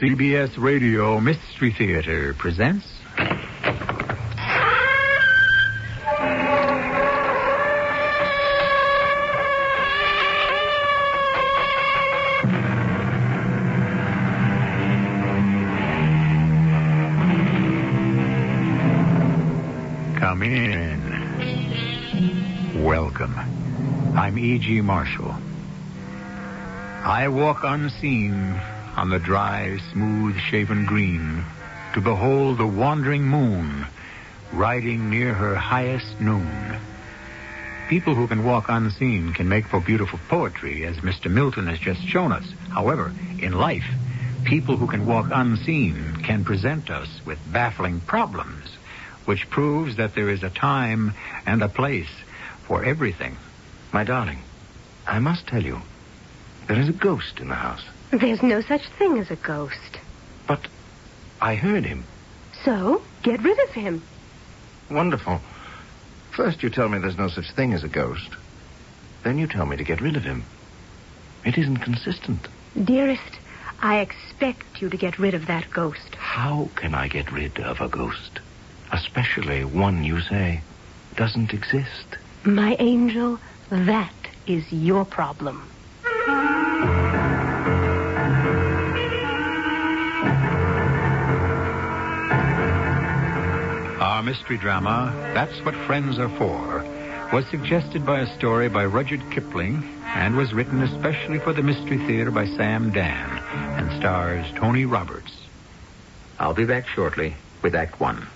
CBS Radio Mystery Theater presents... Come in. Welcome. I'm E.G. Marshall. I walk unseen on the dry, smooth-shaven green to behold the wandering moon riding near her highest noon. People who can walk unseen can make for beautiful poetry, as Mr. Milton has just shown us. However, in life, people who can walk unseen can present us with baffling problems, which proves that there is a time and a place for everything. My darling, I must tell you, there is a ghost in the house. There's no such thing as a ghost. But I heard him. So, get rid of him. Wonderful. First you tell me there's no such thing as a ghost. Then you tell me to get rid of him. It isn't consistent. Dearest, I expect you to get rid of that ghost. How can I get rid of a ghost? Especially one you say doesn't exist. My angel, that is your problem. Our mystery drama, That's What Friends Are For, was suggested by a story by Rudyard Kipling and was written especially for the Mystery Theater by Sam Dan and stars Tony Roberts. I'll be back shortly with Act One.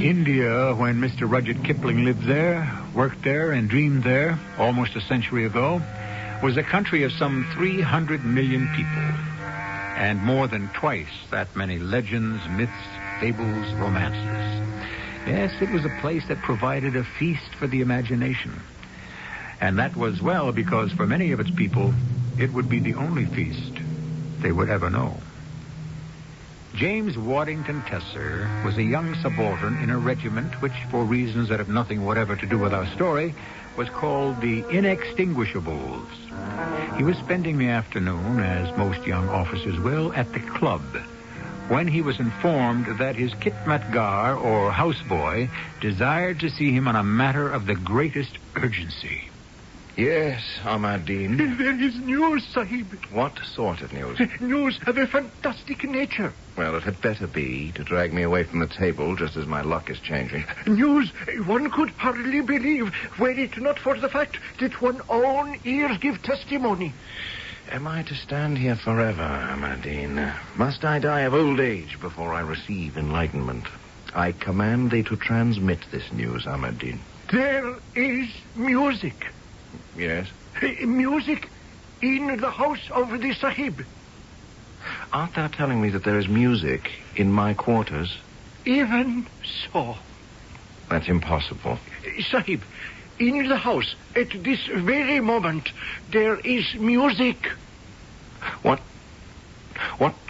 India, when Mr. Rudyard Kipling lived there, worked there, and dreamed there almost a century ago, was a country of some 300 million people, and more than twice that many legends, myths, fables, romances. Yes, it was a place that provided a feast for the imagination. And that was, well, because for many of its people, it would be the only feast they would ever know. James Waddington Tesser was a young subaltern in a regiment which, for reasons that have nothing whatever to do with our story, was called the Inextinguishables. He was spending the afternoon, as most young officers will, at the club, when he was informed that his khitmatgar, or houseboy, desired to see him on a matter of the greatest urgency. Yes, Ahmadine. There is news, Sahib. What sort of news? News of a fantastic nature. Well, it had better be to drag me away from the table just as my luck is changing. News one could hardly believe were it not for the fact that one's own ears give testimony. Am I to stand here forever, Ahmadine? Must I die of old age before I receive enlightenment? I command thee to transmit this news, Ahmadine. There is music. Yes? Music in the house of the Sahib. Art thou telling me that there is music in my quarters? Even so. That's impossible. Sahib, in the house, at this very moment, there is music. What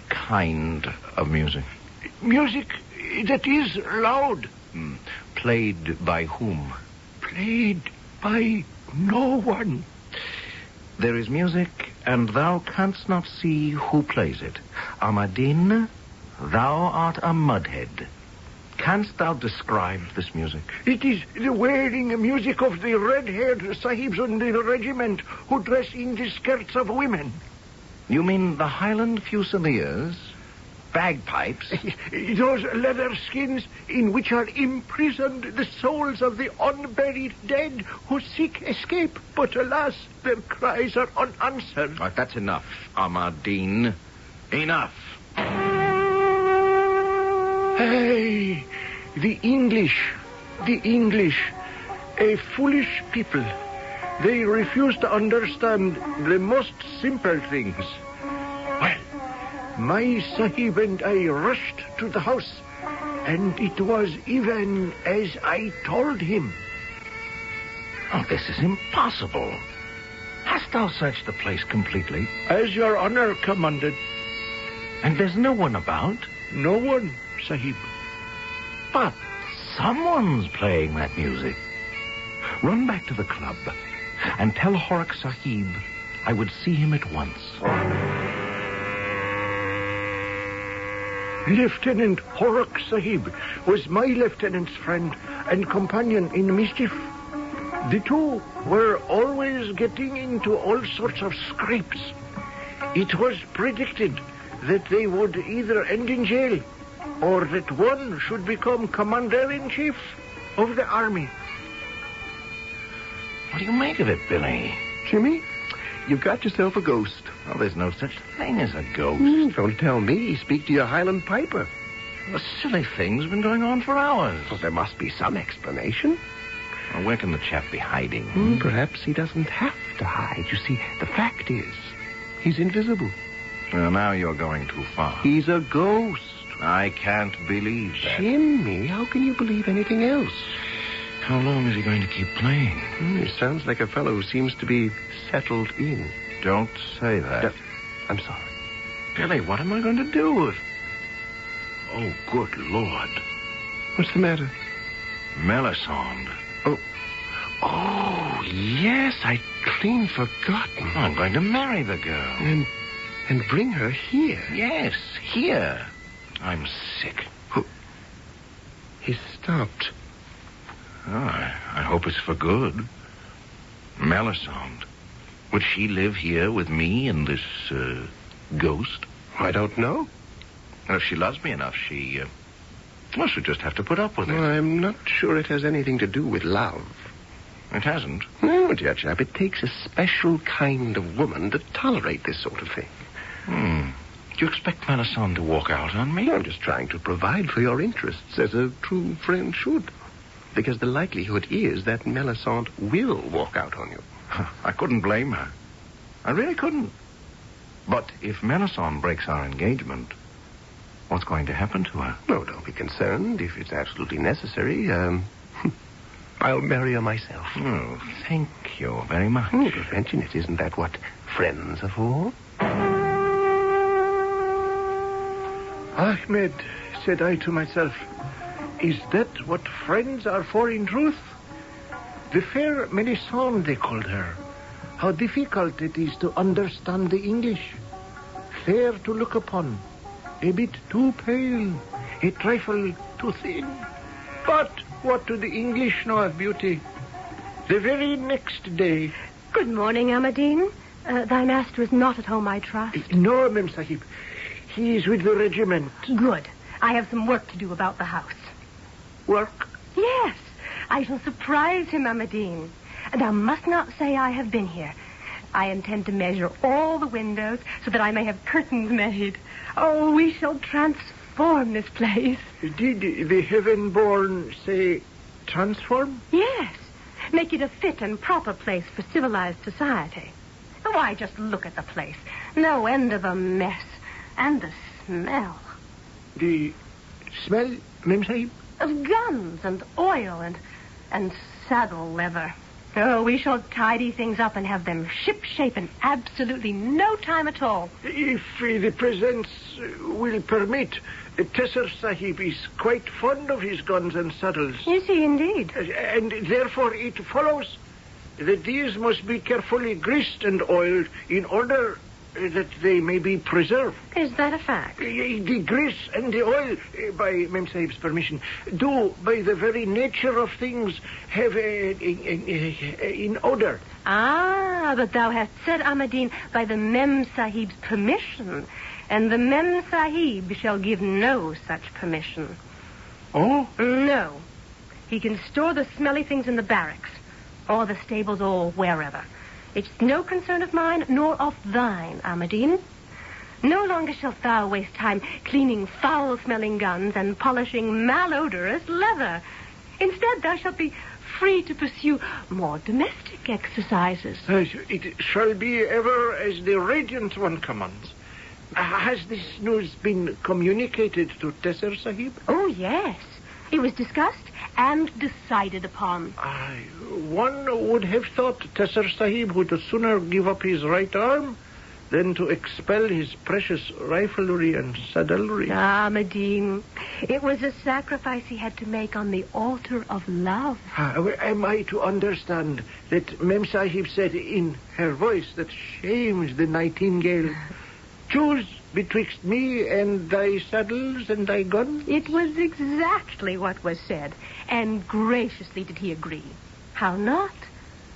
kind of music? Music that is loud. Played by whom? Played by no one. There is music, and thou canst not see who plays it. Ahmadine, thou art a mudhead. Canst thou describe this music? It is the wearing music of the red-haired sahibs on the regiment who dress in the skirts of women. You mean the Highland Fusiliers? Bagpipes? Those leather skins in which are imprisoned the souls of the unburied dead who seek escape, but alas, their cries are unanswered. Right, that's enough, Ahmadine. Enough. Hey, the English, a foolish people. They refuse to understand the most simple things. Well, my Sahib and I rushed to the house, and it was even as I told him. Oh, this is impossible. Hast thou searched the place completely? As your honor commanded. And there's no one about? No one, Sahib. But Someone's playing that music. Run back to the club and tell Horak Sahib I would see him at once. Lieutenant Horak Sahib was my lieutenant's friend and companion in mischief. The two were always getting into all sorts of scrapes. It was predicted that they would either end in jail or that one should become commander-in-chief of the army. What do you make of it, Billy? Jimmy, you've got yourself a ghost. Well, there's no such thing as a ghost. Don't tell me. Speak to your Highland piper. The silly thing's been going on for hours. Well, there must be some explanation. Well, where can the chap be hiding? Perhaps he doesn't have to hide. You see, the fact is, he's invisible. Well, now you're going too far. He's a ghost. I can't believe that. Jimmy, how can you believe anything else? How long is he going to keep playing? He sounds like a fellow who seems to be settled in. Don't say that. I'm sorry. Billy, what am I going to do if... Oh, good Lord. What's the matter? Melisande. Oh, yes, I'd clean forgotten. I'm going to marry the girl. And bring her here. Yes, here. I'm sick. He stopped. Oh, I hope it's for good. Melisande. Would she live here with me and this, ghost? I don't know. Well, if she loves me enough, she'll just have to put up with it. Well, I'm not sure it has anything to do with love. It hasn't? No, dear chap, it takes a special kind of woman to tolerate this sort of thing. Do you expect Melisande to walk out on me? I'm just trying to provide for your interests, as a true friend should. Because the likelihood is that Melisande will walk out on you. I couldn't blame her. I really couldn't. But if Melisande breaks our engagement, what's going to happen to her? No, don't be concerned. If it's absolutely necessary, I'll marry her myself. Oh, thank you very much. Prevention, it isn't that what friends are for? Ahmed, said I to myself, is that what friends are for in truth? The fair Melisande, they called her. How difficult it is to understand the English. Fair to look upon, a bit too pale, a trifle too thin. But what do the English know of beauty? The very next day... Good morning, Amadine. Thy master is not at home, I trust. No, Mem Sahib. He is with the regiment. Good. I have some work to do about the house. Work? Yes. I shall surprise him, Amadine. Thou must not say I have been here. I intend to measure all the windows so that I may have curtains made. Oh, we shall transform this place. Did the heaven-born say transform? Yes. Make it a fit and proper place for civilized society. Why, just look at the place. No end of a mess. And the smell. The smell, Mem Sahib? Of guns and oil and saddle leather. Oh, we shall tidy things up and have them ship-shape in absolutely no time at all. If the presence will permit, Tesser Sahib is quite fond of his guns and saddles. Is he indeed? And therefore it follows that these must be carefully greased and oiled in order that they may be preserved. Is that a fact? The grease and the oil, by Mem Sahib's permission, do, by the very nature of things, have an odor. Ah, but thou hast said, Amadine, by the Mem Sahib's permission, and the Mem Sahib shall give no such permission. Oh? No. He can store the smelly things in the barracks, or the stables, or wherever. It's no concern of mine, nor of thine, Amadine. No longer shalt thou waste time cleaning foul-smelling guns and polishing malodorous leather. Instead, thou shalt be free to pursue more domestic exercises. It shall be ever as the Radiant One commands. Has this news been communicated to Tesser Sahib? Oh, yes. It was discussed and decided upon. One would have thought Tesser Sahib would sooner give up his right arm than to expel his precious riflery and saddlery. Ah, Medine, it was a sacrifice he had to make on the altar of love. Am I to understand that Mem Sahib said in her voice that shames the nightingale, choose betwixt me and thy saddles and thy guns? It was exactly what was said, and graciously did he agree. How not?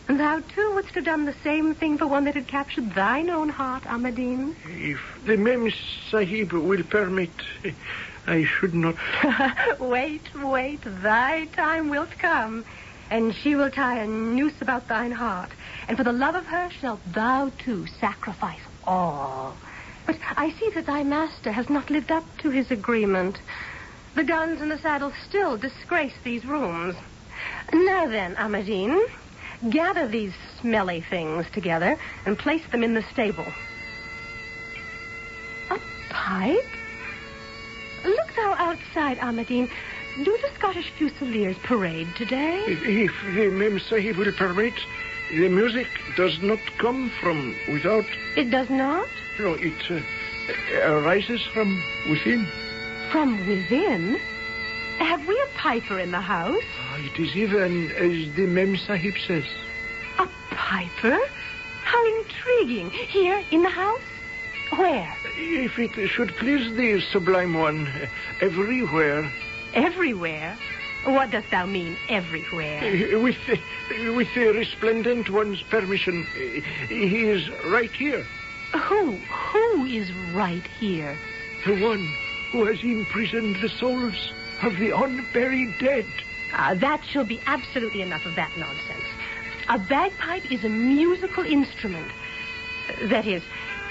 And thou, too, wouldst have done the same thing for one that had captured thine own heart, Ahmadine. If the Mem Sahib will permit, I should not... Wait, thy time wilt come, and she will tie a noose about thine heart, and for the love of her shalt thou, too, sacrifice all. But I see that thy master has not lived up to his agreement. The guns and the saddle still disgrace these rooms. Now then, Ahmadine, gather these smelly things together and place them in the stable. A pipe? Look thou outside, Ahmadine. Do the Scottish Fusiliers parade today? If the Mem Sahib will permit, the music does not come from without. It does not? No, it arises from within. From within? Have we a piper in the house? It is even as the Mem Sahib says. A piper? How intriguing. Here, in the house? Where? If it should please the Sublime One, everywhere. Everywhere? What dost thou mean, everywhere? With the Resplendent One's permission, he is right here. Who is right here? The one who has imprisoned the souls of the unburied dead. That shall be absolutely enough of that nonsense. A bagpipe is a musical instrument. That is,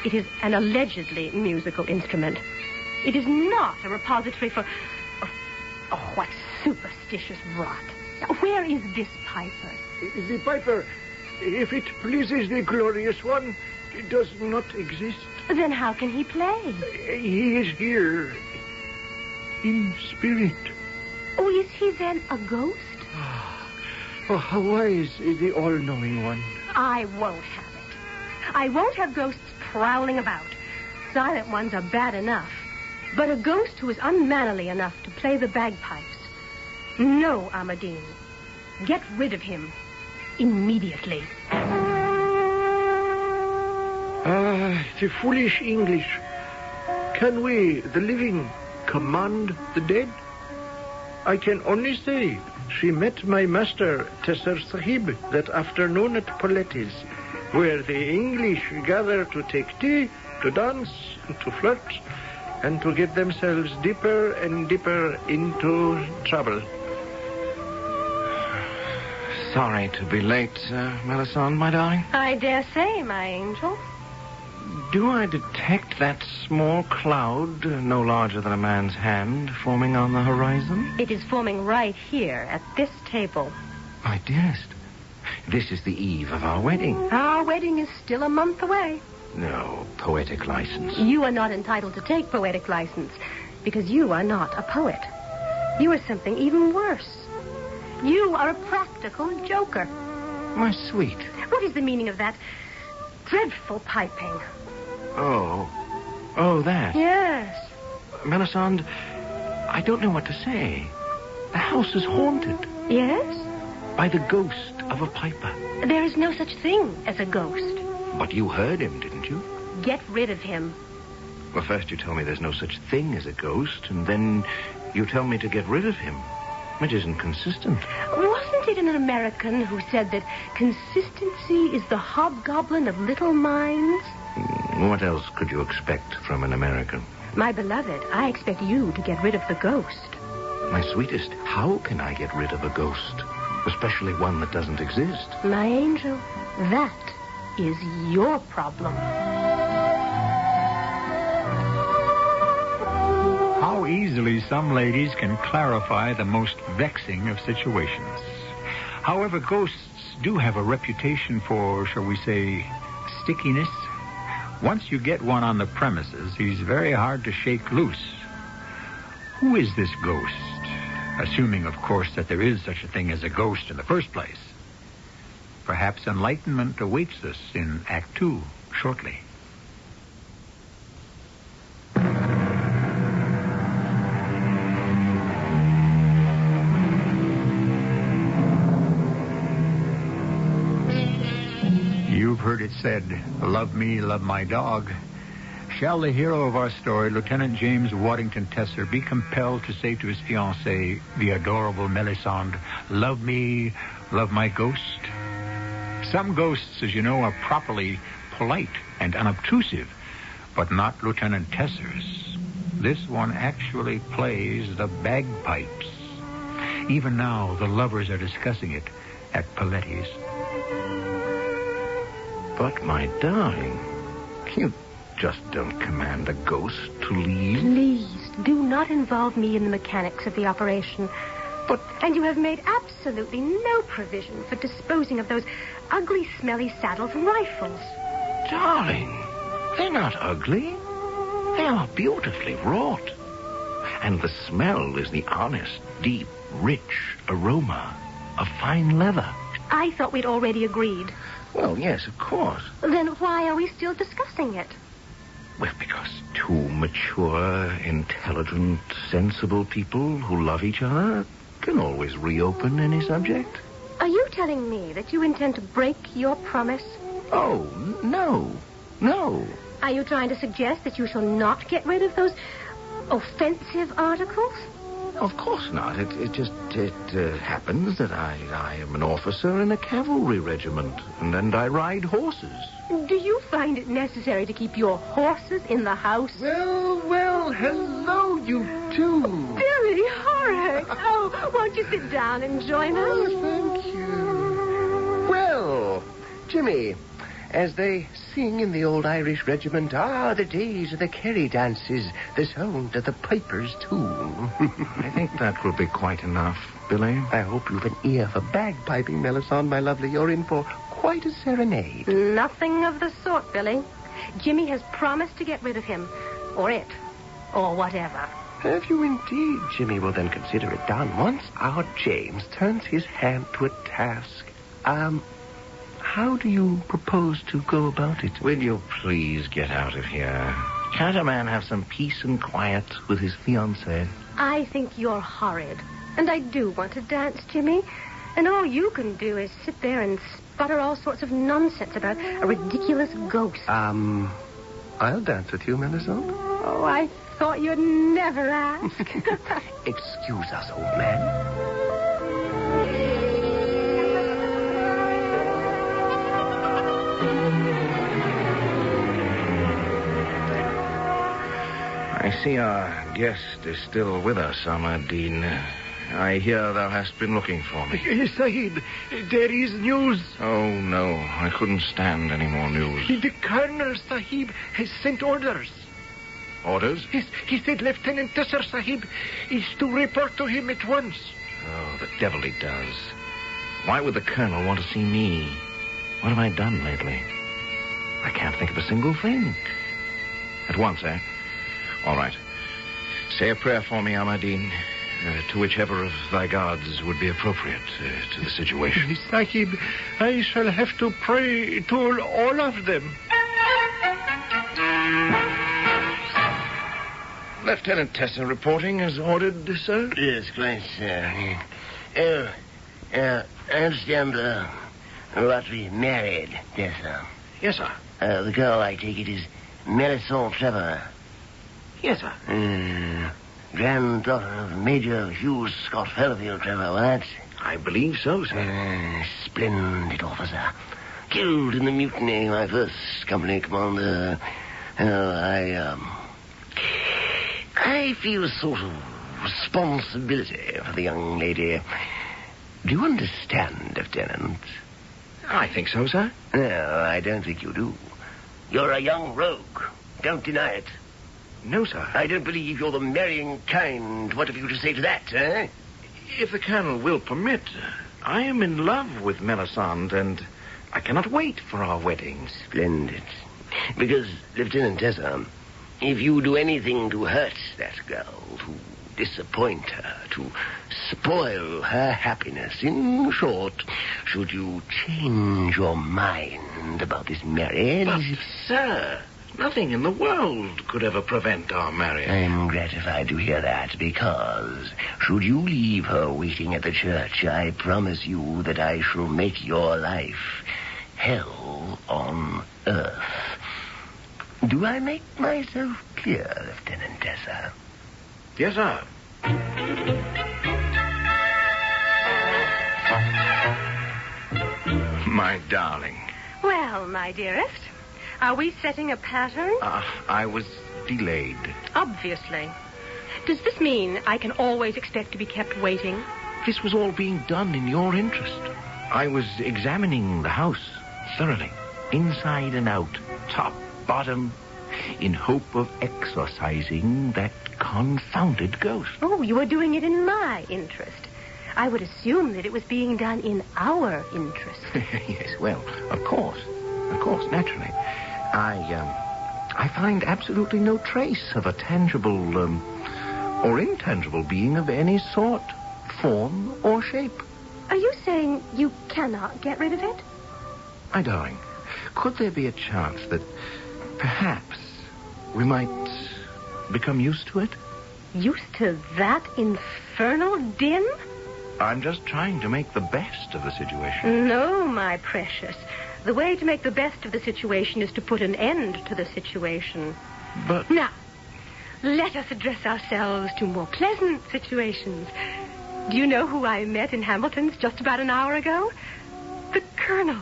it is an allegedly musical instrument. It is not a repository for... Oh, what superstitious rot. Now, where is this piper? The piper, if it pleases the Glorious One, it does not exist. Then how can he play? He is here, in spirit. Oh, is he then a ghost? Oh, how wise is the all-knowing one. I won't have it. I won't have ghosts prowling about. Silent ones are bad enough. But a ghost who is unmannerly enough to play the bagpipes. No, Ahmadine. Get rid of him. Immediately. The foolish English. Can we, the living, command the dead? I can only say she met my master, Tesser Sahib, that afternoon at Pauletti's, where the English gather to take tea, to dance, to flirt, and to get themselves deeper and deeper into trouble. Sorry to be late, Melisande, my darling. I dare say, my angel. Do I detect that small cloud, no larger than a man's hand, forming on the horizon? It is forming right here, at this table. My dearest, this is the eve of our wedding. Our wedding is still a month away. No, poetic license. You are not entitled to take poetic license, because you are not a poet. You are something even worse. You are a practical joker. My sweet. What is the meaning of that dreadful piping? Oh, that. Yes. Melisande, I don't know what to say. The house is haunted. Yes? By the ghost of a piper. There is no such thing as a ghost. But you heard him, didn't you? Get rid of him. Well, first you tell me there's no such thing as a ghost, and then you tell me to get rid of him. It isn't consistent. Wasn't it an American who said that consistency is the hobgoblin of little minds? What else could you expect from an American? My beloved, I expect you to get rid of the ghost. My sweetest, how can I get rid of a ghost? Especially one that doesn't exist. My angel, that is your problem. How easily some ladies can clarify the most vexing of situations. However, ghosts do have a reputation for, shall we say, stickiness. Once you get one on the premises, he's very hard to shake loose. Who is this ghost? Assuming, of course, that there is such a thing as a ghost in the first place. Perhaps enlightenment awaits us in Act 2 shortly. heard it said, love me, love my dog. Shall the hero of our story, Lieutenant James Waddington Tesser, be compelled to say to his fiancée, the adorable Melisande, love me, love my ghost? Some ghosts, as you know, are properly polite and unobtrusive, but not Lieutenant Tesser's. This one actually plays the bagpipes. Even now, the lovers are discussing it at Paletti's. But, my darling, you just don't command a ghost to leave. Please, do not involve me in the mechanics of the operation. But... And you have made absolutely no provision for disposing of those ugly, smelly saddles and rifles. Darling, they're not ugly. They are beautifully wrought. And the smell is the honest, deep, rich aroma of fine leather. I thought we'd already agreed. Well, yes, of course. Then why are we still discussing it? Well, because two mature, intelligent, sensible people who love each other can always reopen any subject. Are you telling me that you intend to break your promise? Oh, no. No. Are you trying to suggest that you shall not get rid of those offensive articles? Of course not. It just happens that I am an officer in a cavalry regiment, and I ride horses. Do you find it necessary to keep your horses in the house? Well, hello, you two. Billy, Horace. Oh, won't you sit down and join us? Oh, thank you. Well, Jimmy, as they sing in the old Irish regiment, the days of the Kerry dances, the sound of the piper's tune. I think that will be quite enough, Billy. I hope you've an ear for bagpiping, Melisande, my lovely. You're in for quite a serenade. Nothing of the sort, Billy. Jimmy has promised to get rid of him, or it, or whatever. Have you indeed, Jimmy? Well, then consider it done. Once our James turns his hand to a task, how do you propose to go about it? Will you please get out of here? Can't a man have some peace and quiet with his fiancée? I think you're horrid. And I do want to dance, Jimmy. And all you can do is sit there and sputter all sorts of nonsense about a ridiculous ghost. I'll dance with you, Melisande. Oh, I thought you'd never ask. Excuse us, old man. I see our guest is still with us, Ahmadine. I hear thou hast been looking for me. Sahib, there is news. Oh, no. I couldn't stand any more news. The Colonel, Sahib, has sent orders. Orders? Yes, he said Lieutenant Tesser, Sahib, is to report to him at once. Oh, the devil he does. Why would the Colonel want to see me? What have I done lately? I can't think of a single thing. At once, eh? All right. Say a prayer for me, Ahmadine, to whichever of thy gods would be appropriate to the situation. Sahib, I shall have to pray to all of them. Lieutenant Tesser reporting as ordered, sir? Yes, quite, sir. I understand about to be married, yes, sir. Yes, sir. The girl, I take it, is Melisande Trevor. Yes, sir. Granddaughter of Major Hugh Scott Fellowfield Trevor, what? I believe so, sir. Splendid officer. Killed in the mutiny, my first company commander. I feel a sort of responsibility for the young lady. Do you understand, Lieutenant? I think so, sir. No, I don't think you do. You're a young rogue. Don't deny it. No, sir. I don't believe you're the marrying kind. What have you to say to that, eh? If the Colonel will permit, I am in love with Melisande, and I cannot wait for our wedding. Splendid. Because, Lieutenant Tesser, if you do anything to hurt that girl, to disappoint her, to spoil her happiness, in short, should you change your mind about this marriage... But, sir, nothing in the world could ever prevent our marriage. I'm gratified to hear that, because should you leave her waiting at the church, I promise you that I shall make your life hell on earth. Do I make myself clear, Lieutenant Tessa? Yes, sir. My darling. Well, my dearest, are we setting a pattern? I was delayed. Obviously. Does this mean I can always expect to be kept waiting? This was all being done in your interest. I was examining the house thoroughly, inside and out, top, bottom, in hope of exorcising that confounded ghost. Oh, you were doing it in my interest. I would assume that it was being done in our interest. Yes, well, of course, naturally. I find absolutely no trace of a tangible or intangible being of any sort, form, or shape. Are you saying you cannot get rid of it? My darling, could there be a chance that perhaps we might become used to it? Used to that infernal din? I'm just trying to make the best of the situation. No, my precious. The way to make the best of the situation is to put an end to the situation. But... Now, let us address ourselves to more pleasant situations. Do you know who I met in Hamilton's just about an hour ago? The Colonel.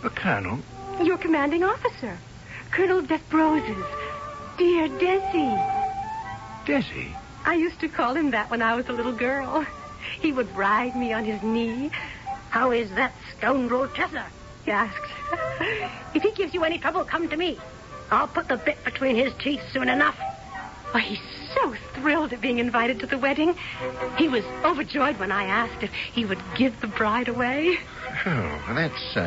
The Colonel? Your commanding officer. Colonel Desbroses. Dear Desi. Desi? I used to call him that when I was a little girl. He would ride me on his knee. "How is that scoundrel Tessa?" he asked. "If he gives you any trouble, come to me. I'll put the bit between his teeth soon enough." Oh, he's so thrilled at being invited to the wedding. He was overjoyed when I asked if he would give the bride away. Oh, that's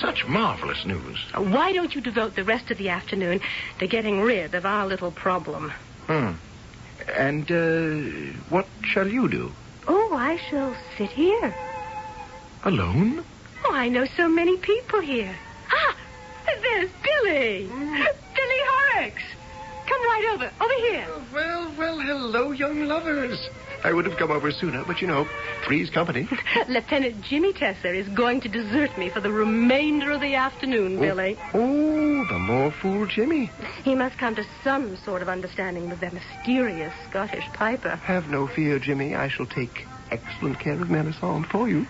such marvelous news. Why don't you devote the rest of the afternoon to getting rid of our little problem? And what shall you do? Oh, I shall sit here. Alone? Oh, I know so many people here. Ah, there's Billy. Billy Horrocks. Come right over. Over here. Well, hello, young lovers. I would have come over sooner, but three's company. Lieutenant Jimmy Tessa is going to desert me for the remainder of the afternoon, Billy. Oh, the more fool Jimmy. He must come to some sort of understanding with that mysterious Scottish piper. Have no fear, Jimmy. I shall take excellent care of Melisande for you.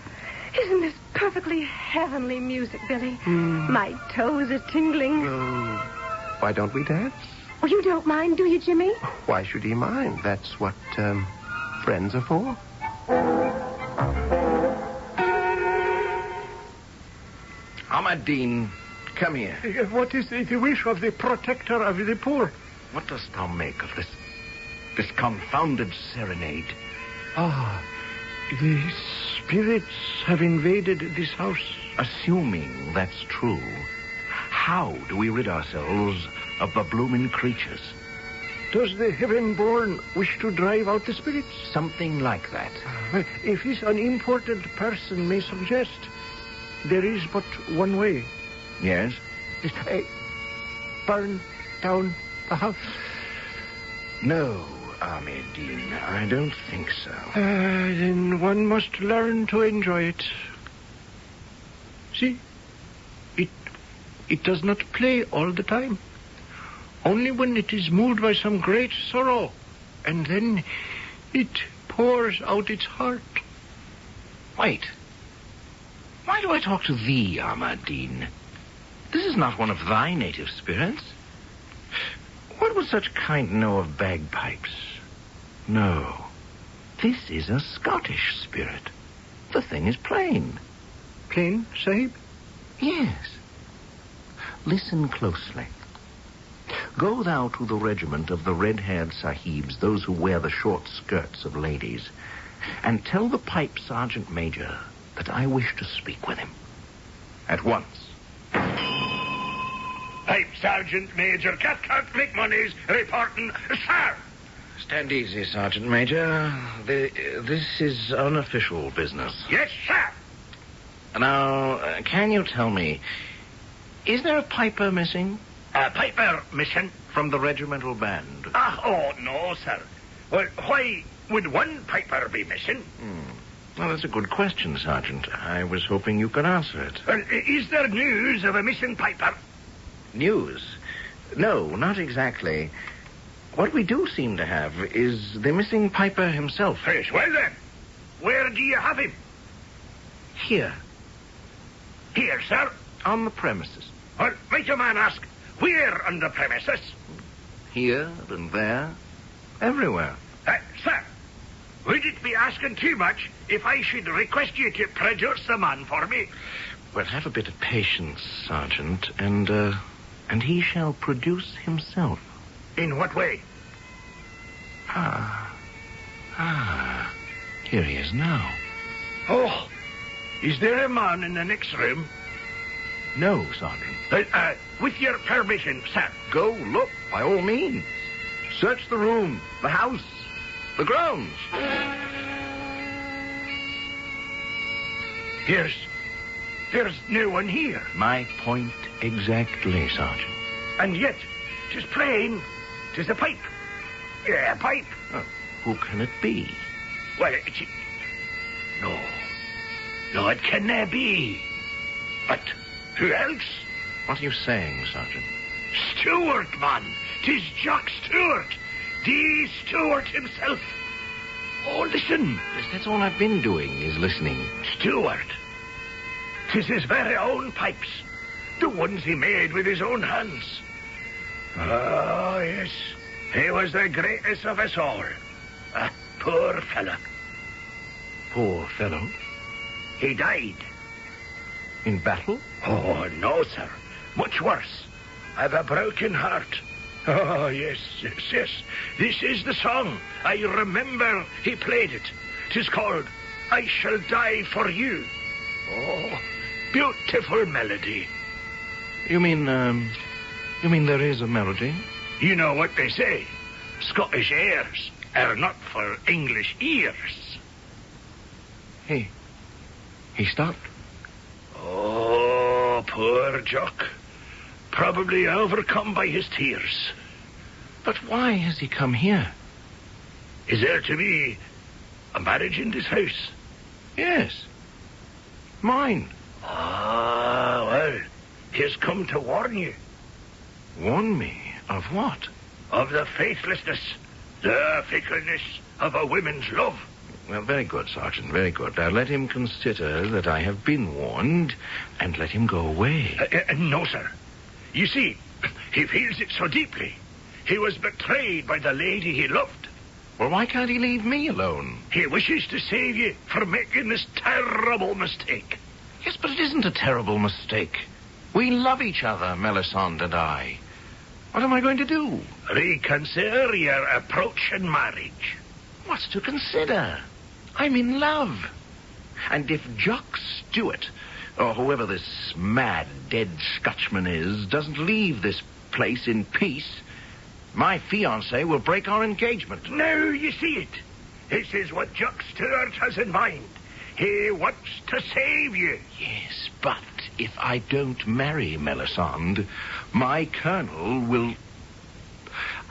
Isn't this perfectly heavenly music, Billy? My toes are tingling. Oh, why don't we dance? Oh, you don't mind, do you, Jimmy? Why should he mind? That's what friends are for. Ahmadine, come here. What is the wish of the protector of the poor? What dost thou make of this confounded serenade? The spirits have invaded this house. Assuming that's true, how do we rid ourselves of the bloomin' creatures? Does the heaven-born wish to drive out the spirits? Something like that. If this unimportant person may suggest, there is but one way. Yes? Burn down the house. No, Ahmadine, I don't think so. Then one must learn to enjoy it. See? It does not play all the time. Only when it is moved by some great sorrow. And then it pours out its heart. Wait. Why do I talk to thee, Ahmadine? This is not one of thy native spirits. What would such kind know of bagpipes? No. This is a Scottish spirit. The thing is plain. Plain, Sahib? Yes. Listen closely. Go thou to the regiment of the red-haired sahibs, those who wear the short skirts of ladies, and tell the pipe sergeant major that I wish to speak with him. At once. Pipe Sergeant Major Cathcart McMoney's reporting, sir. Stand easy, Sergeant Major. This is unofficial business. Yes, sir. Now, can you tell me, is there a piper missing? A piper missing? From the regimental band? No, sir. Well, why would one piper be missing? Well, that's a good question, Sergeant. I was hoping you could answer it. Well, is there news of a missing piper? News? No, not exactly. What we do seem to have is the missing piper himself. Yes, well then, where do you have him? Here, Here, sir. on the premises. Well, might a man ask, where on the premises? Here and there. Everywhere. Sir, would it be asking too much if I should request you to produce the man for me? Well, have a bit of patience, Sergeant, and he shall produce himself. In what way? Here he is now. Oh, is there a man in the next room? No, Sergeant. With your permission, sir. Go look, by all means. Search the room, the house, the grounds. There's no one here. My point exactly, Sergeant. And yet, 'tis plain, 'tis a pipe. Yeah, a pipe. Oh, who can it be? Well, No, it can't be. But who else? What are you saying, Sergeant? Stewart, man. 'Tis Jock Stewart. D. Stewart himself. Oh, listen. Yes, that's all I've been doing, is listening. Stewart. 'Tis his very own pipes. The ones he made with his own hands. Oh, yes. He was the greatest of us all. A poor fella. Poor fellow. He died. In battle? Oh, no, sir. Much worse. I've a broken heart. Oh, yes. This is the song. I remember he played it. 'Tis called I Shall Die For You. Oh, beautiful melody. You mean there is a melody? You know what they say. Scottish airs are not for English ears. He stopped. Oh, poor Jock. Probably overcome by his tears. But why has he come here? Is there to be a marriage in this house? Yes. Mine. Ah, well, he's come to warn you. Warn me of what? Of the faithlessness, the fickleness of a woman's love. Well, very good, Sergeant, very good. Now, let him consider that I have been warned, and let him go away. No, sir. You see, he feels it so deeply. He was betrayed by the lady he loved. Well, why can't he leave me alone? He wishes to save you from making this terrible mistake. Yes, but it isn't a terrible mistake. We love each other, Melisande and I. What am I going to do? Reconsider your approach in marriage. What's to consider? I'm in love. And if Jock Stewart, or whoever this mad, dead Scotchman is, doesn't leave this place in peace, my fiancée will break our engagement. Now you see it. This is what Jock Stewart has in mind. He wants to save you. Yes, but if I don't marry Melisande, my colonel will...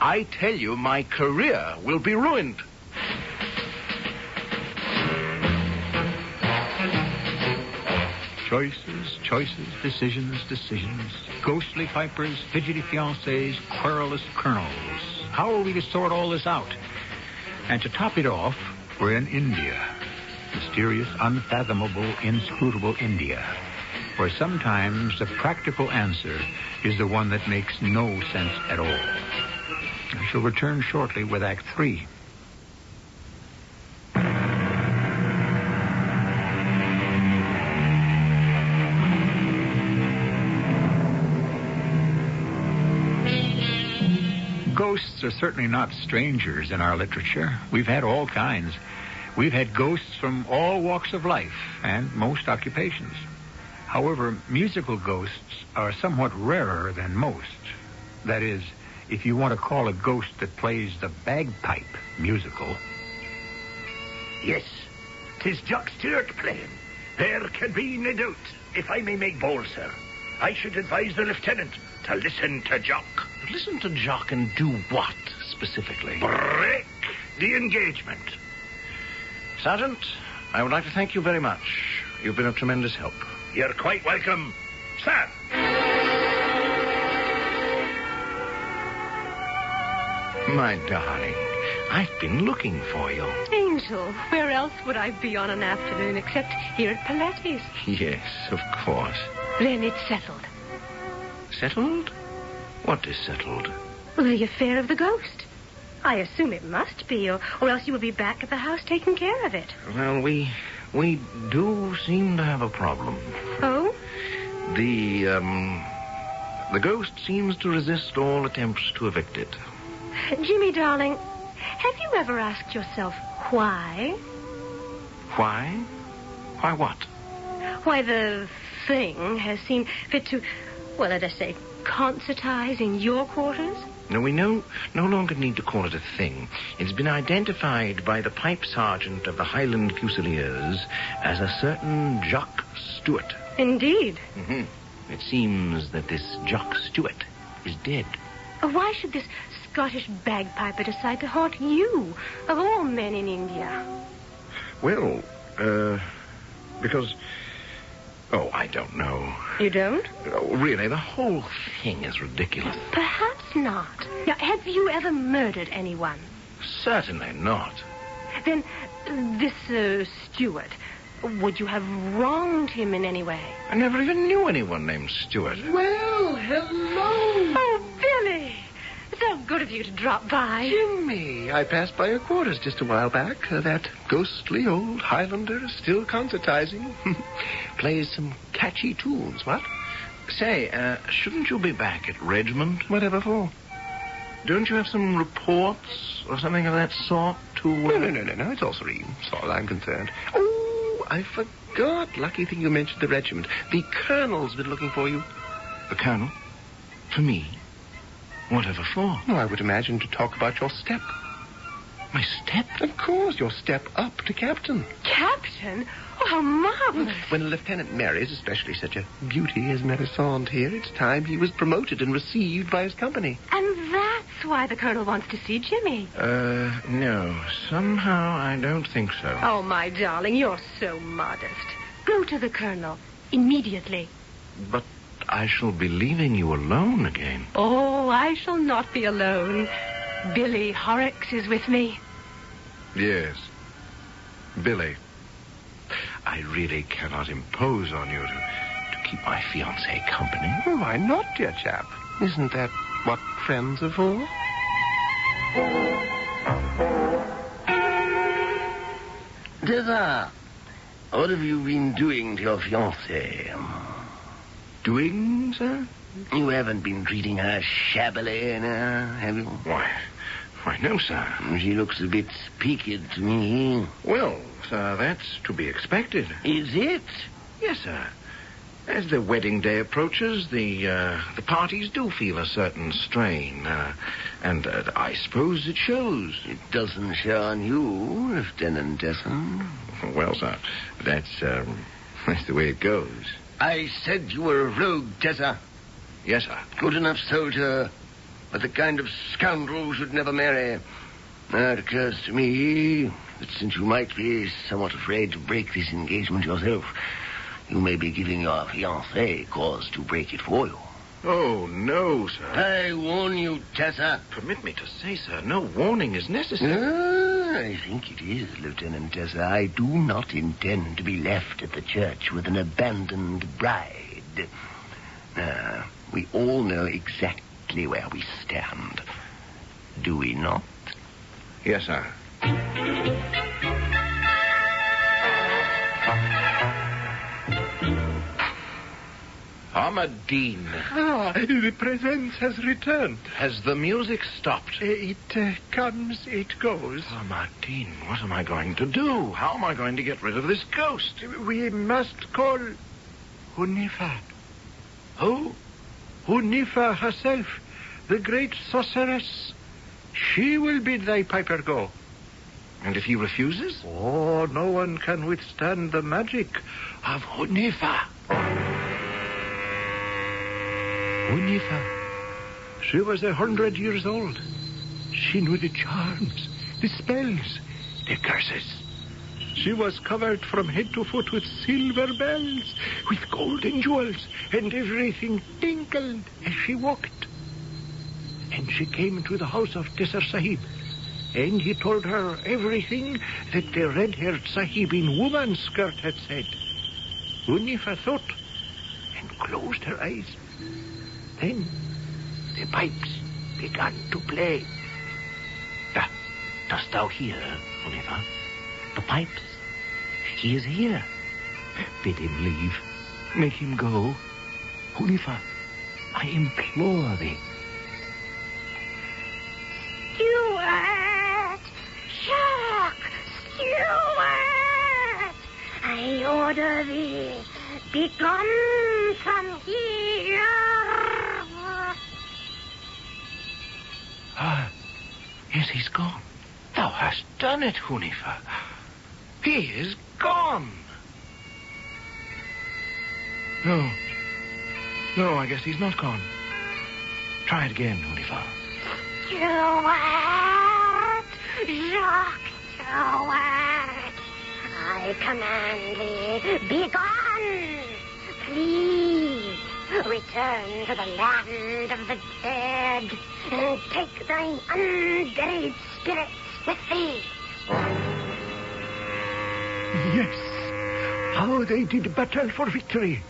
I tell you, my career will be ruined. Choices, decisions. Ghostly pipers, fidgety fiancés, querulous colonels. How are we to sort all this out? And to top it off, we're in India. Mysterious, unfathomable, inscrutable India, where sometimes the practical answer is the one that makes no sense at all. I shall return shortly with Act 3. Ghosts are certainly not strangers in our literature. We've had all kinds. We've had ghosts from all walks of life and most occupations. However, musical ghosts are somewhat rarer than most. That is, if you want to call a ghost that plays the bagpipe musical. Yes, 'tis Jock Stewart playing. There can be no doubt. If I may make bold, sir, I should advise the lieutenant to listen to Jock. Listen to Jock and do what, specifically? Break the engagement. Sergeant, I would like to thank you very much. You've been a tremendous help. You're quite welcome, sir. My darling, I've been looking for you. Angel, where else would I be on an afternoon except here at Paletti's? Yes, of course. Then it's settled. Settled? What is settled? Well, the affair of the ghost. I assume it must be, or else you will be back at the house taking care of it. Well, we do seem to have a problem. Oh? The ghost seems to resist all attempts to evict it. Jimmy, darling, have you ever asked yourself why? Why? Why what? Why the thing has seen fit to, well, let us say, concertize in your quarters? No, we no longer need to call it a thing. It's been identified by the pipe sergeant of the Highland Fusiliers as a certain Jock Stewart. Indeed. Mm-hmm. It seems that this Jock Stewart is dead. Why should this Scottish bagpiper decide to haunt you, of all men in India? Well, because... Oh, I don't know. You don't? Oh, really, the whole thing is ridiculous. Perhaps not. Now, have you ever murdered anyone? Certainly not. Then, this Stewart, would you have wronged him in any way? I never even knew anyone named Stewart. Well, hello. Oh, Billy! So good of you to drop by. Jimmy, I passed by your quarters just a while back. That ghostly old Highlander is still concertizing. Plays some catchy tunes, what? Say, shouldn't you be back at Regiment? Whatever for? Don't you have some reports or something of that sort to... No. It's all serene, as far as I'm concerned. Oh, I forgot. Lucky thing you mentioned the regiment. The colonel's been looking for you. The colonel? For me? Whatever for? Oh, I would imagine to talk about your step. My step? Of course, your step up to captain. Captain? Oh, how marvelous. When a lieutenant marries, especially such a beauty as Melisande here, it's time he was promoted and received by his company. And that's why the colonel wants to see Jimmy. No. Somehow I don't think so. Oh, my darling, you're so modest. Go to the colonel immediately. But I shall be leaving you alone again. Oh, I shall not be alone. Billy Horrocks is with me. Yes. Billy. I really cannot impose on you to keep my fiancée company. Oh, why not, dear chap? Isn't that what friends are for? Deva, what have you been doing to your fiancée? Doing, sir? You haven't been treating her shabbily, have you? Why, no, sir. She looks a bit peaked to me. Well, sir, that's to be expected. Is it? Yes, sir. As the wedding day approaches, the parties do feel a certain strain, and I suppose it shows. It doesn't show on you, Lieutenant Desson. Well, sir, that's the way it goes. I said you were a rogue, Tessa. Yes, sir. Good enough soldier, but the kind of scoundrel who should never marry. Now, it occurs to me that since you might be somewhat afraid to break this engagement yourself, you may be giving your fiancé cause to break it for you. Oh, no, sir. I warn you, Tessa. Permit me to say, sir, no warning is necessary. I think it is, Lieutenant Tessa. I do not intend to be left at the church with an abandoned bride. Now, we all know exactly where we stand. Do we not? Yes, sir. Ahmadine. Ah, the presence has returned. Has the music stopped? It comes, it goes. Ahmadine, what am I going to do? How am I going to get rid of this ghost? We must call Hunifa. Who? Hunifa herself, the great sorceress. She will bid thy piper go. And if he refuses? Oh, no one can withstand the magic of Hunifa. Hunifa. She was 100 years old. She knew the charms, the spells, the curses. She was covered from head to foot with silver bells, with golden jewels, and everything tinkled as she walked. And she came to the house of Tesar Sahib, and he told her everything that the red-haired Sahib in woman's skirt had said. Hunifa thought and closed her eyes. Then the pipes began to play. Dost thou hear, Hunifa? The pipes. He is here. Bid him leave. Make him go. Hunifa, I implore thee. Steward! Shark! Steward! I order thee, begone from here! Yes, he's gone. Thou hast done it, Hunifa. He is gone. No, I guess he's not gone. Try it again, Hunifa. Steward! Jacques Steward! I command thee, begone! Please, return to the land of the dead, and take thine unburied spirits with thee. Yes, how they did battle for victory.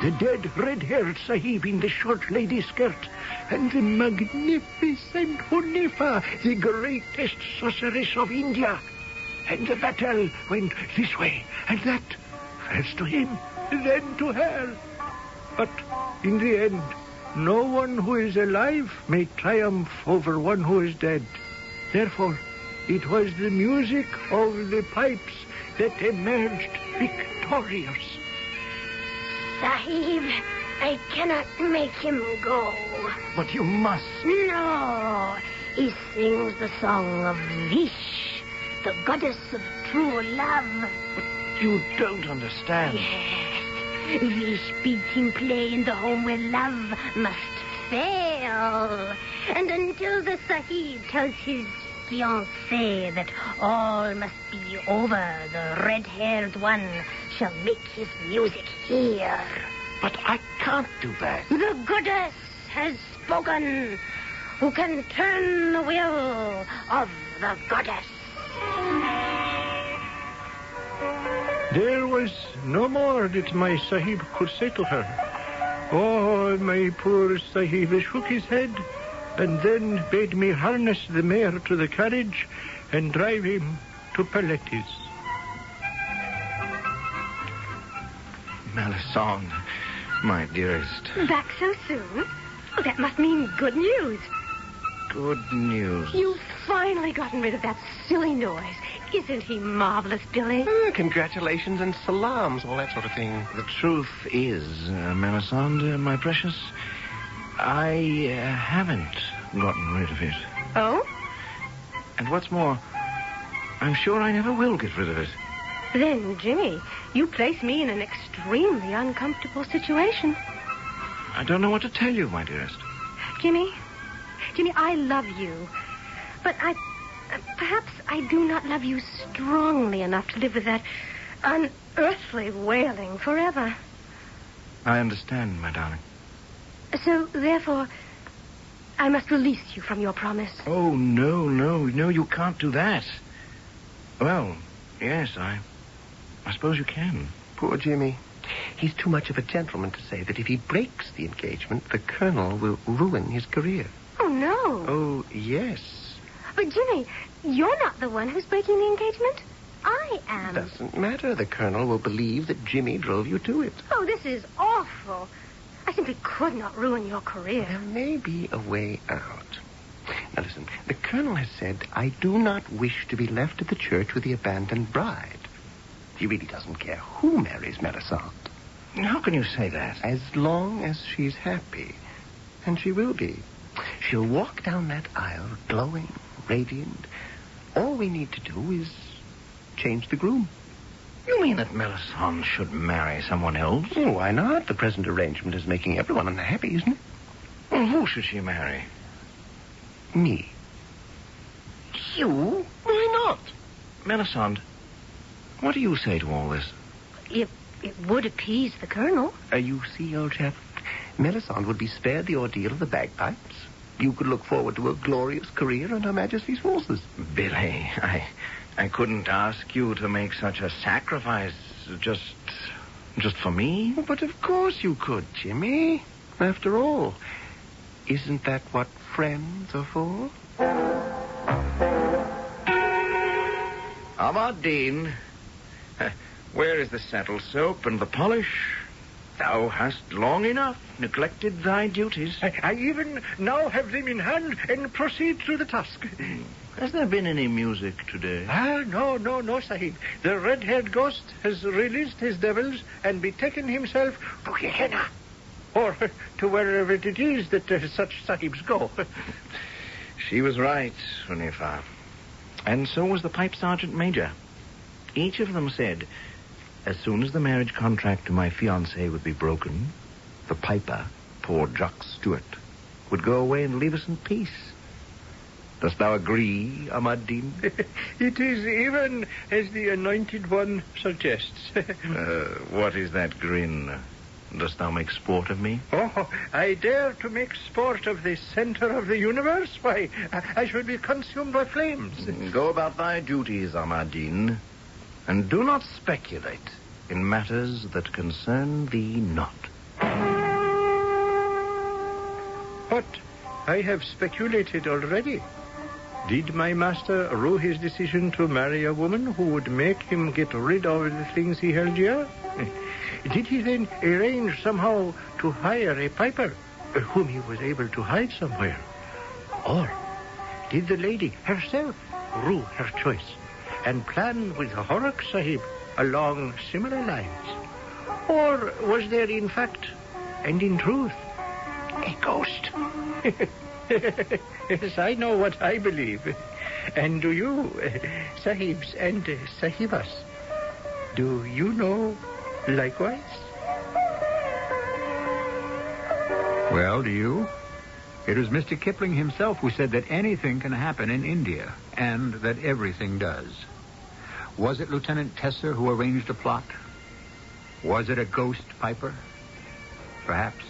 The dead red-haired Sahib in the short lady skirt, and the magnificent Hunifa, the greatest sorceress of India. And the battle went this way and that, first to him, then to her. But in the end, no one who is alive may triumph over one who is dead. Therefore, it was the music of the pipes that emerged victorious. Sahib, I cannot make him go. But you must. No, he sings the song of Vish, the goddess of true love. But you don't understand. Yes, Vish bids him play in the home where love must fail. And until the Sahib tells his fiancée that all must be over, the red-haired one shall make his music here. But I can't do that. The goddess has spoken. Who can turn the will of the goddess? There was no more that my Sahib could say to her. Oh, my poor Sahib shook his head and then bade me harness the mare to the carriage and drive him to Paletis. Melisande, my dearest. Back so soon? Oh, that must mean good news. Good news. You've finally gotten rid of that silly noise. Isn't he marvelous, Billy? Congratulations and salams, all that sort of thing. The truth is, Melisande, my precious, I haven't gotten rid of it. Oh? And what's more, I'm sure I never will get rid of it. Then, Jimmy, you place me in an extremely uncomfortable situation. I don't know what to tell you, my dearest. Jimmy, I love you. But perhaps I do not love you strongly enough to live with that unearthly wailing forever. I understand, my darling. So, therefore, I must release you from your promise. Oh, no, you can't do that. Well, yes, I suppose you can. Poor Jimmy. He's too much of a gentleman to say that if he breaks the engagement, the Colonel will ruin his career. Oh, no. Oh, yes. But, Jimmy, you're not the one who's breaking the engagement. I am. Doesn't matter. The Colonel will believe that Jimmy drove you to it. Oh, this is awful. I simply could not ruin your career. There may be a way out. Now, listen. The Colonel has said, I do not wish to be left at the church with the abandoned bride. He really doesn't care who marries Melisande. How can you say that? As long as she's happy. And she will be. She'll walk down that aisle glowing, radiant. All we need to do is change the groom. You mean that Melisande should marry someone else? Oh, why not? The present arrangement is making everyone unhappy, isn't it? Well, who should she marry? Me. You? Why not? Melisande, What do you say to all this? It would appease the Colonel. You see, old chap, Melisande would be spared the ordeal of the bagpipes. You could look forward to a glorious career in Her Majesty's forces. Billy, I couldn't ask you to make such a sacrifice just for me. Oh, but of course you could, Jimmy. After all, isn't that what friends are for? Ahmad-Din, where is the saddle soap and the polish? Thou hast long enough neglected thy duties. I even now have them in hand and proceed to the task. Has there been any music today? No, Sahib. The red-haired ghost has released his devils and betaken himself to Gehenna. Or to wherever it is that such sahibs go. She was right, Hunifa. And so was the pipe sergeant major. Each of them said, as soon as the marriage contract to my fiancée would be broken, the piper, poor Jock Stewart, would go away and leave us in peace. Dost thou agree, Ahmad-Din? It is even as the Anointed One suggests. What is that grin? Dost thou make sport of me? Oh, I dare to make sport of the center of the universe? Why, I should be consumed by flames. Go about thy duties, Ahmad-Din, and do not speculate in matters that concern thee not. But I have speculated already. Did my master rue his decision to marry a woman who would make him get rid of the things he held dear? Did he then arrange somehow to hire a piper whom he was able to hide somewhere? Or did the lady herself rue her choice and plan with Horrocks Sahib along similar lines? Or was there, in fact, and in truth, a ghost? Yes, I know what I believe. And do you, Sahibs and Sahibas, do you know likewise? Well, do you? It was Mr. Kipling himself who said that anything can happen in India, and that everything does. Was it Lieutenant Tesser who arranged a plot? Was it a ghost piper? Perhaps.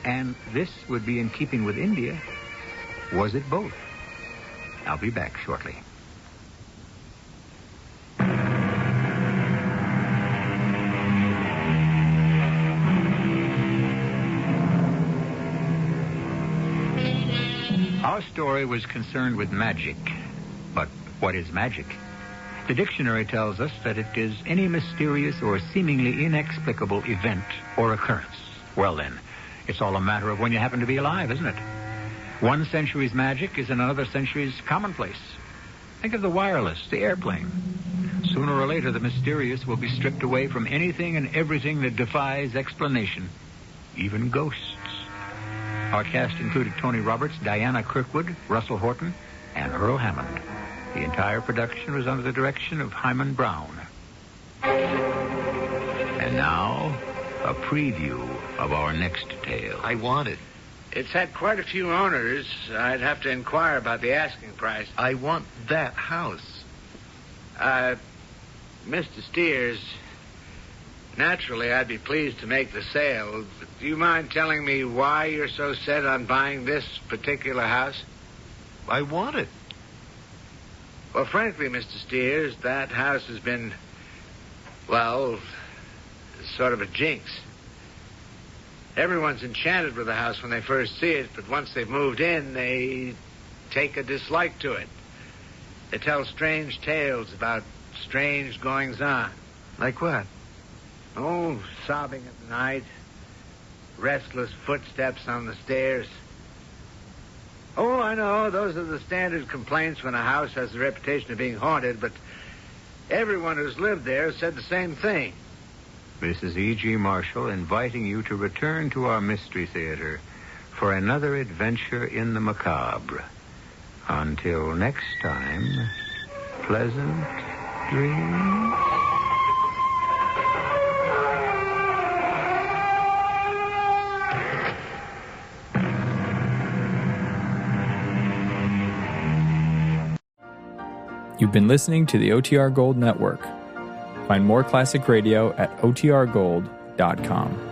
And this would be in keeping with India. Was it both? I'll be back shortly. Our story was concerned with magic. But what is magic? The dictionary tells us that it is any mysterious or seemingly inexplicable event or occurrence. Well, then, it's all a matter of when you happen to be alive, isn't it? One century's magic is in another century's commonplace. Think of the wireless, the airplane. Sooner or later, the mysterious will be stripped away from anything and everything that defies explanation, even ghosts. Our cast included Tony Roberts, Diana Kirkwood, Russell Horton, and Earl Hammond. The entire production was under the direction of Hyman Brown. And now, a preview of our next tale. I want it. It's had quite a few owners. I'd have to inquire about the asking price. I want that house. Mr. Steers, naturally I'd be pleased to make the sale. But do you mind telling me why you're so set on buying this particular house? I want it. Well, frankly, Mr. Steers, that house has been, well, sort of a jinx. Everyone's enchanted with the house when they first see it, but once they've moved in, they take a dislike to it. They tell strange tales about strange goings-on. Like what? Oh, sobbing at night, restless footsteps on the stairs. Oh, I know, those are the standard complaints when a house has the reputation of being haunted, but everyone who's lived there said the same thing. This is E.G. Marshall inviting you to return to our Mystery Theater for another adventure in the macabre. Until next time, pleasant dreams. You've been listening to the OTR Gold Network. Find more classic radio at otrgold.com.